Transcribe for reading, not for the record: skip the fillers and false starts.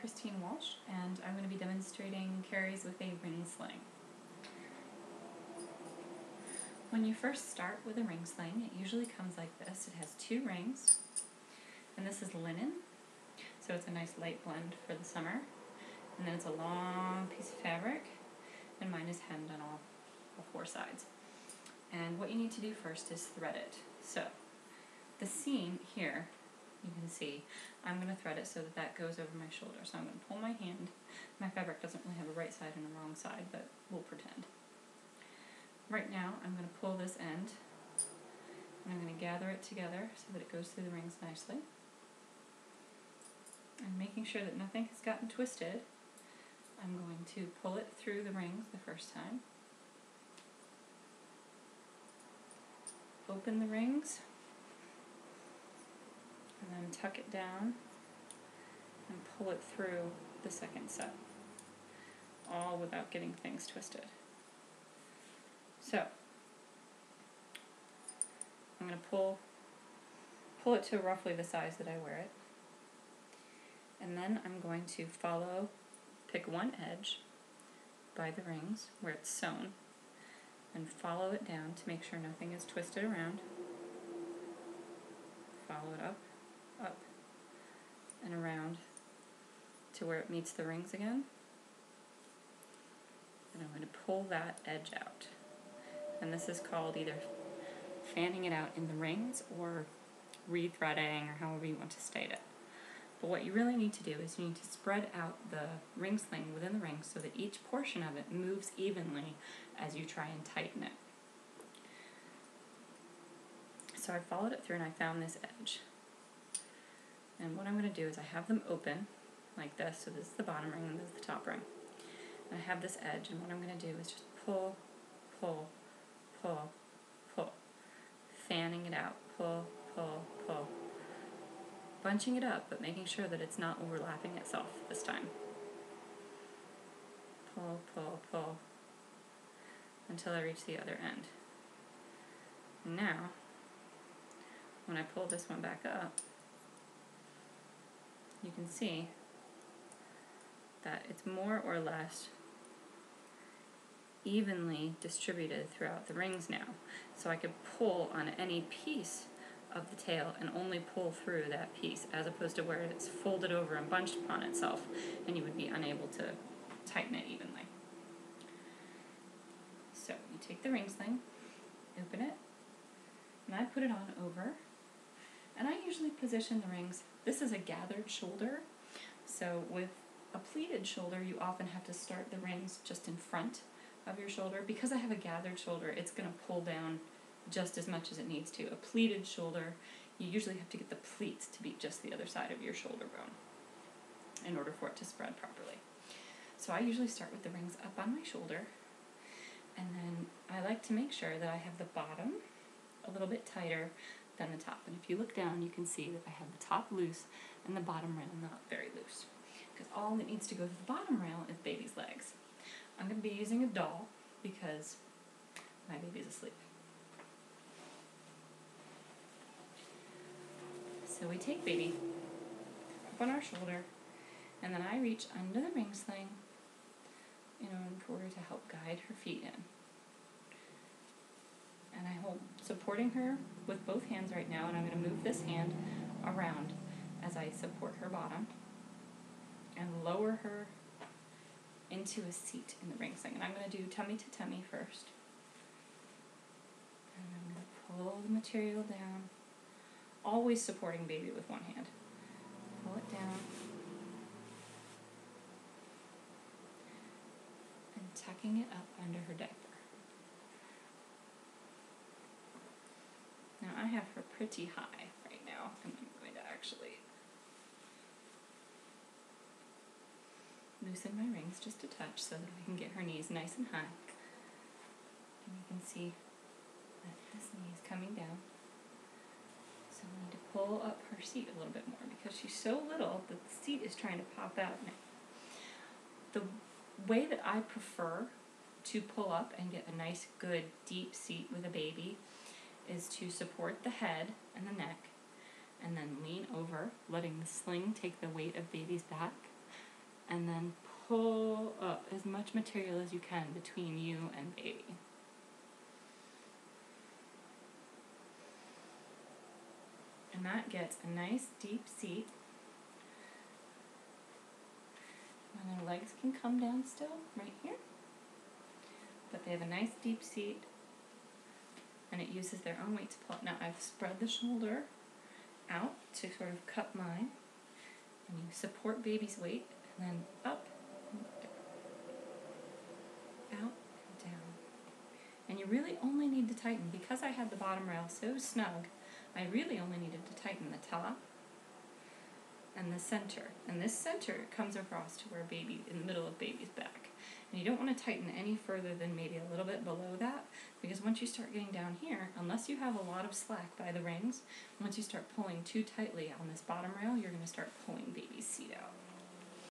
Christine Walsh, and I'm going to be demonstrating carries with a ring sling. When you first start with a ring sling, it usually comes like this. It has 2 rings, and this is linen, so it's a nice light blend for the summer. And then it's a long piece of fabric, and mine is hemmed on all 4 sides. And what you need to do first is thread it. So the seam here, you can see, I'm going to thread it so that that goes over my shoulder. So I'm going to pull my hand. My fabric doesn't really have a right side and a wrong side, but we'll pretend. Right now I'm going to pull this end, and I'm going to gather it together so that it goes through the rings nicely. And making sure that nothing has gotten twisted, I'm going to pull it through the rings the first time. Open the rings, and then tuck it down and pull it through the second set, all without getting things twisted. So I'm going to pull it to roughly the size that I wear it, and then I'm going to pick one edge by the rings where it's sewn, and follow it down to make sure nothing is twisted around. Follow it up, up, and around to where it meets the rings again. And I'm going to pull that edge out. And this is called either fanning it out in the rings or rethreading, or however you want to state it. But what you really need to do is you need to spread out the ring sling within the rings so that each portion of it moves evenly as you try and tighten it. So I followed it through and I found this edge. And what I'm going to do is I have them open like this. So this is the bottom ring and this is the top ring. And I have this edge, and what I'm going to do is just pull, pull, pull, pull. Fanning it out. Pull, pull, pull. Bunching it up, but making sure that it's not overlapping itself this time. Pull, pull, pull, until I reach the other end. Now, when I pull this one back up, you can see that it's more or less evenly distributed throughout the rings now. So I could pull on any piece of the tail and only pull through that piece, as opposed to where it's folded over and bunched upon itself and you would be unable to tighten it evenly. So you take the ring sling, open it, and I put it on over, and I usually position the rings. This is a gathered shoulder, so with a pleated shoulder you often have to start the rings just in front of your shoulder. Because I have a gathered shoulder, it's going to pull down just as much as it needs to. A pleated shoulder, you usually have to get the pleats to be just the other side of your shoulder bone in order for it to spread properly. So I usually start with the rings up on my shoulder, and then I like to make sure that I have the bottom a little bit tighter than the top. And if you look down, you can see that I have the top loose and the bottom rail not very loose, because all that needs to go to the bottom rail is baby's legs. I'm going to be using a doll because my baby's asleep. So we take baby up on our shoulder, and then I reach under the ring sling in order to help guide her feet in. And I hold, supporting her with both hands right now, and I'm going to move this hand around as I support her bottom and lower her into a seat in the ring sling. And I'm going to do tummy to tummy first. And I'm going to pull the material down, always supporting baby with one hand. Pull it down and tucking it up under her diaper. Now I have her pretty high right now, and I'm going to actually loosen my rings just a touch so that I can get her knees nice and high. And you can see that this knee is coming down. So I need to pull up her seat a little bit more because she's so little that the seat is trying to pop out now. The way that I prefer to pull up and get a nice, good, deep seat with a baby is to support the head and the neck, and then lean over, letting the sling take the weight of baby's back, and then pull up as much material as you can between you and baby. And that gets a nice deep seat. And their legs can come down still, right here. But they have a nice deep seat, and it uses their own weight to pull up. Now I've spread the shoulder out to sort of cut mine, and you support baby's weight, and then up, and down, out, and down. And you really only need to tighten, because I had the bottom rail so snug, I really only needed to tighten the top and the center. And this center comes across to where baby, in the middle of baby's back. And you don't want to tighten any further than maybe a little bit below that, because once you start getting down here, unless you have a lot of slack by the rings, once you start pulling too tightly on this bottom rail, you're going to start pulling baby's seat